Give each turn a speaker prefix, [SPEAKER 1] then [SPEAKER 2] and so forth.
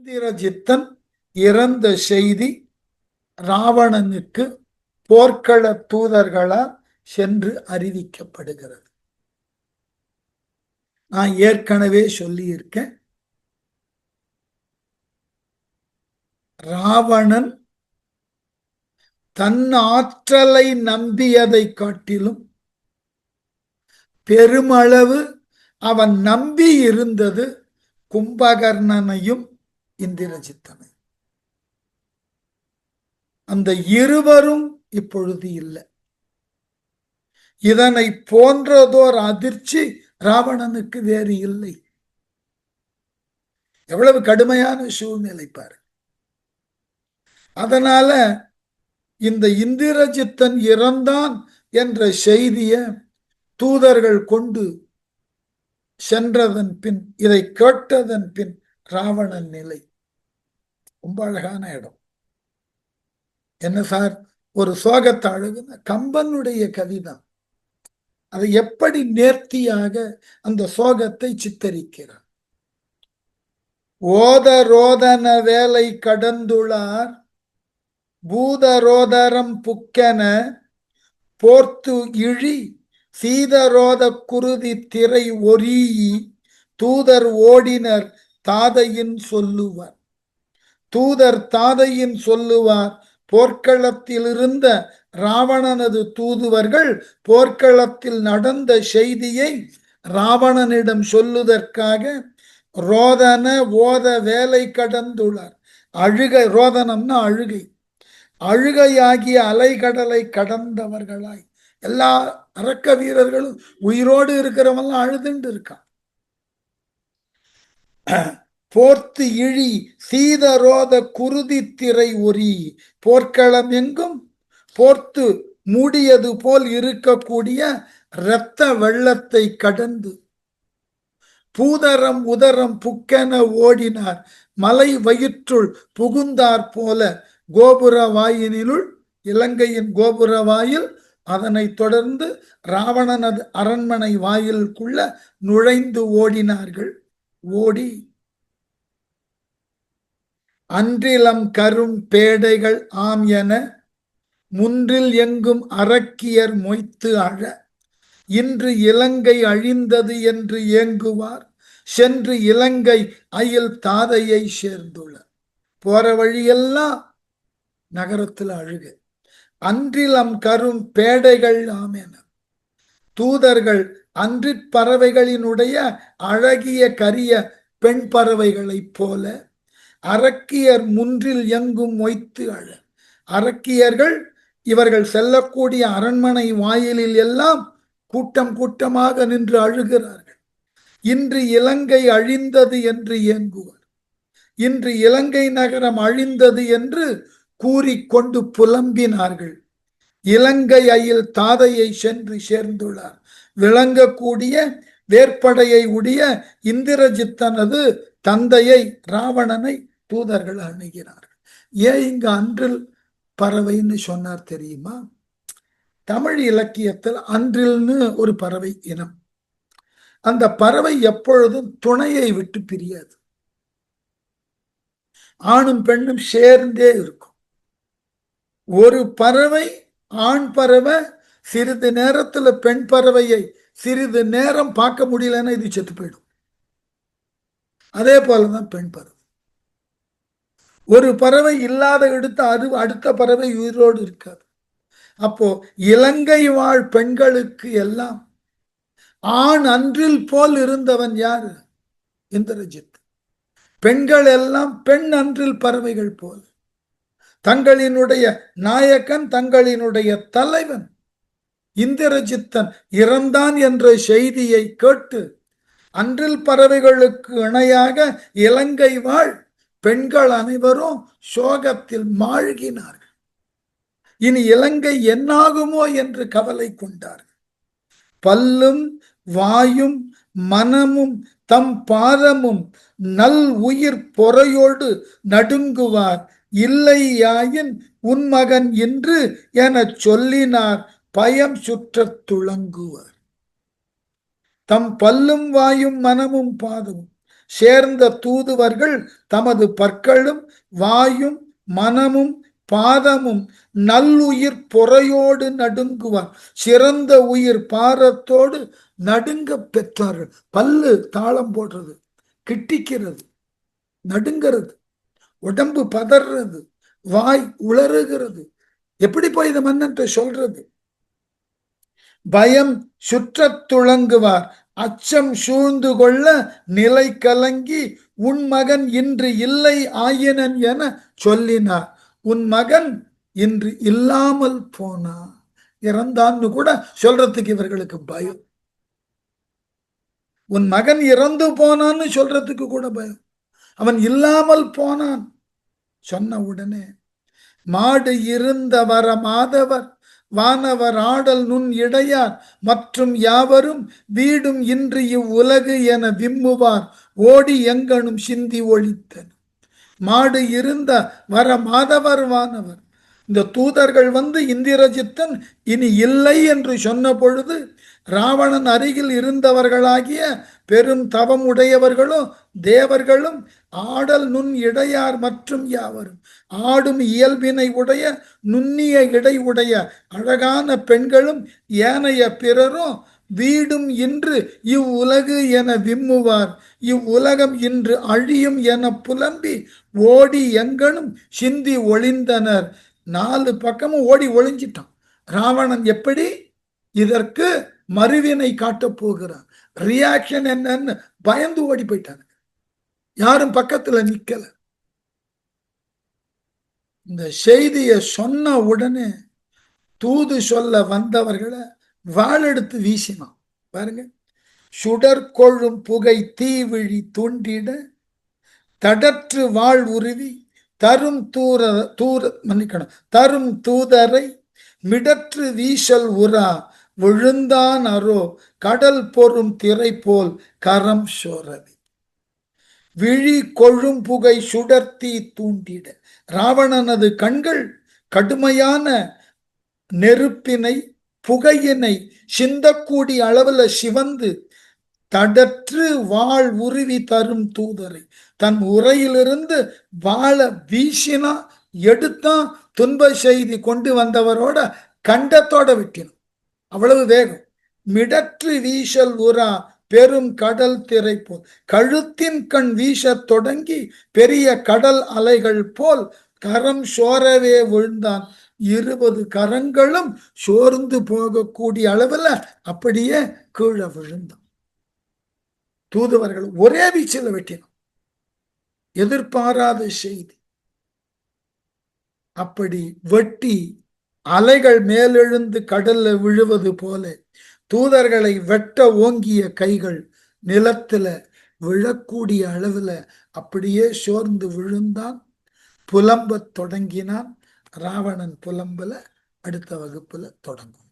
[SPEAKER 1] இந்திரஜித்தன் இறந்த செய்தி ராவணனுக்கு போர்க்கள தூதர்களால் சென்று அறிவிக்கப்படுகிறது. நான் ஏற்கனவே சொல்லியிருக்கேன், ராவணன் தன் ஆற்றலை நம்பியதை காட்டிலும் பெருமளவு அவன் நம்பி இருந்தது கும்பகர்ணனையும் இந்திரஜித்தனை. அந்த இருவரும் இப்பொழுது இல்லை. இதனை போன்றதோர் அதிர்ச்சி ராவணனுக்கு வேறு இல்லை. எவ்வளவு கடுமையான சூழ்நிலை பாரு. அதனால இந்த இந்திரஜித்தன் இறந்தான் என்ற செய்திய தூதர்கள் கொண்டு சென்றதன் பின், இதை கேட்டதன் பின் ராவணன் நிலை ரொம்ப அழகான இடம். என்ன சார், ஒரு சோகத்தை அழகுன கம்பனுடைய கவிதான். அதை எப்படி நேர்த்தியாக அந்த சோகத்தை சித்தரிக்கிறார். ஓத ரோதன வேலை கடந்துளார் பூதரோதரம் புக்கென போர்த்து இழி சீதரோத குருதி திரை ஒரீ தூதர் ஓடினர் தாதையின் சொல்லுவார். தூதர் தாதையின் சொல்லுவார். போர்க்களத்தில் இருந்த ராவணனது தூதுவர்கள் போர்க்களத்தில் நடந்த செய்தியை ராவணனிடம் சொல்லுவதற்காக ரோதன ஓத வேலை கடந்துள்ளார். அழுகை, ரோதனம்னா அழுகை, அழுகையாகிய அலைகடலை கடந்தவர்களாய் எல்லா அரக்க வீரர்களும் உயிரோடு இருக்கிறவெல்லாம் அழுதுண்டு இருக்கான். போர்த்து இழி சீதரோத குருதி திரை ஒரி, போர்க்களம் எங்கும் போர்த்து மூடியது போல் இருக்கக்கூடிய இரத்த வெள்ளத்தை கடந்து பூதரம் உதரம் புக்கென ஓடினார். மலை வயிற்றுள் புகுந்தார் போல கோபுர வாயினுள், இலங்கையின் கோபுர வாயில், அதனை தொடர்ந்து ராவணனது அரண்மனை வாயிலுக்குள்ள நுழைந்து ஓடினார்கள். ஓடி அன்றிலம் கரும் பேடைகள் ஆம் என முன்றில் எங்கும் அரக்கியர் மொய்த்து அழ, இன்று இலங்கை அழிந்தது என்று ஏங்குவார் சென்று இலங்கை அயில் தாதையை சேர்ந்துள்ளார். போற வழியெல்லாம் நகரத்தில் அழுக. அன்றிலம் கரும் பேடைகள் ஆம் என, தூதர்கள் அன்றிற் பறவைகளினுடைய அழகிய கரிய பெண் பறவைகளைப் போல அரக்கியர் முன்றில் எங்கும் மொய்த்து அழ. அரக்கியர்கள் இவர்கள் செல்லக்கூடிய அரண்மனை வாயிலில் எல்லாம் கூட்டம் கூட்டமாக நின்று அழுகிறார்கள். இன்று இலங்கை அழிந்தது என்று ஏங்குவார். இன்று இலங்கை நகரம் அழிந்தது என்று கூறிக்கொண்டு புலம்பினார்கள். இலங்கை அயில் தாதையை சென்று சேர்ந்துள்ளார். விளங்கக்கூடிய வேற்படையை உடைய இந்திரஜித்தனது தந்தையை ராவணனை தூதர்கள் அணுகிறார்கள். ஏன் இங்க அன்றில் பறவைன்னு சொன்னார் தெரியுமா? தமிழ் இலக்கியத்தில் அன்றில்னு ஒரு பறவை இனம். அந்த பறவை எப்பொழுதும் துணையை விட்டு பிரியாது. ஆணும் பெண்ணும் சேர்ந்தே இருக்கும். ஒரு பறவை, ஆண் பறவை சிறிது நேரத்துல பெண் பறவையை சிறிது நேரம் பார்க்க முடியலன்னா இது செத்து போயிடும். அதே போலதான் பெண் பறவை. ஒரு பறவை இல்லாத அடுத்த பறவை உயிரோடு இருக்காது. அப்போ இலங்கை வாழ் பெண்களுக்கு எல்லாம் ஆண் அன்றில் போல் இருந்தவன் யாரு? இந்திரஜித். பெண்கள் எல்லாம் பெண் அன்றில் பறவைகள் போல். தங்களினுடைய நாயகன், தங்களினுடைய தலைவன் இந்திரஜித்தன் இறந்தான் என்ற செய்தியை கேட்டு அன்றில் பறவைகளுக்கு இணையாக இலங்கை வாழ் பெண்கள் அனைவரும் சோகத்தில் மாழ்கினார்கள். இனி இலங்கை என்னாகுமோ என்று கவலை கொண்டார்கள். பல்லும் வாயும் மனமும் தம் பாதமும் நல் உயிர் பொறையோடு நடுங்குவார். இல்லையாயின் உன் மகன் இன்று என சொல்லினார் பயம் சுற்றத் துளங்குவார். தம் பல்லும் வாயும் மனமும் பாதமும் சேர்ந்த தூதுவர்கள் தமது பற்களும் வாயும் மனமும் பாதமும் நல்லுயிர் பொறையோடு நடுங்குவார். சிறந்த உயிர் பாரத்தோடு நடுங்க பெற்றார்கள். பல்லு தாளம் போடுறது, கிட்டிக்கிறது, நடுங்கிறது, உடம்பு பதறது, வாய் உளறுகிறது. எப்படி போய் இந்த மன்னன்ட்ட சொல்றது? பயம் சுற்றத் துளங்குவார், அச்சம் சூழ்ந்து கொள்ள நிலை கலங்கி உன் மகன் இன்று இல்லை ஆயினன் என சொல்லினார். உன் மகன் இன்று இல்லாமல் போனா, இறந்தான்னு கூட சொல்றதுக்கு இவர்களுக்கு பயம். உன் மகன் இறந்து போனான்னு சொல்றதுக்கு கூட பயம். அவன் இல்லாமல் போனான் சொன்ன உடனே, மாடு இருந்த வர மாதவர் வானவர் ஆடல் நுண் இடையார் மற்றும் யாவரும் வீடும் இன்று இவ்வுலகு என விம்முவார் ஓடி எங்கனும் சிந்தி ஒழித்தன். மாடு இருந்த வர மாதவர் வானவர், இந்த தூதர்கள் வந்து இந்திரஜித்தன் இனி இல்லை என்று சொன்ன பொழுது ராவணன் அருகில் இருந்தவர்களாகிய பெரும் தவம் உடையவர்களும் தேவர்களும் ஆடல் நுண் இடையார் மற்றும் யாவரும், ஆடும் இயல்பினை உடைய நுண்ணிய இடை உடைய அழகான பெண்களும் ஏனைய பிறரும் வீடும் இன்று இவ்வுலகு என விம்முவார், இவ்வுலகம் இன்று அழியும் என புலம்பி ஓடி எங்கனும் சிந்தி ஒளிந்தனர். 4 பக்கமும் ஓடி ஒளிஞ்சிட்டான் ராவணன். எப்படி இதற்கு மறுவினை காட்டப் போகிறார், ரியாக்ஷன் என்னன்னு பயந்து ஓடி போயிட்டாங்க. யாரும் பக்கத்துல நிக்கல. இந்த செய்திய சொன்ன உடனே தூது சொல்ல வந்தவர்களை வாளெடுத்து வீசினான். பாருங்க, சுடற்கொழும் புகை தீவிழி தூண்டிட தடற்று வாழ் உருவி தரும் தரும் தூதரை மிடற்று வீசல் உரா விழுந்தான் அரோ கடல் பொறும் திரை போல் கரம் சோரவி. விழி கொழும் புகை சுடர்த்தி தூண்டிட, ராவணனது கண்கள் கடுமையான நெருப்பினை புகையினை சிந்தக்கூடிய அளவுல சிவந்து தடற்று வாழ் உருவி தரும் தூதரை, தன் உரையிலிருந்து வாழ வீசினா எடுத்தான், துன்ப செய்தி கொண்டு வந்தவரோட கண்டத்தோட வெட்டினான். அவ்வளவு வேகம். மிடற்று வீசல் உரா பெரும் கடல் திரை போல், கழுத்தின் கண் வீச தொடங்கி பெரிய கடல் அலைகள் போல் கரம் சோரவே விழுந்தான். 20 கரங்களும் சோர்ந்து போகக்கூடிய அளவுல அப்படியே கீழே விழுந்தான். தூதுவர்கள் ஒரே வீச்சில் வெட்டினான். எதிர்பாராத செய்தி. அப்படி வெட்டி அலைகள் மேலெழுந்து கடல்ல விழுவது போல தூதர்களை வெட்ட ஓங்கிய கைகள் நிலத்துல விழக்கூடிய அளவுல அப்படியே சோர்ந்து விழுந்தான். புலம்ப தொடங்கினான். ராவணன் புலம்பல அடுத்த வகுப்புல தொடங்கும்.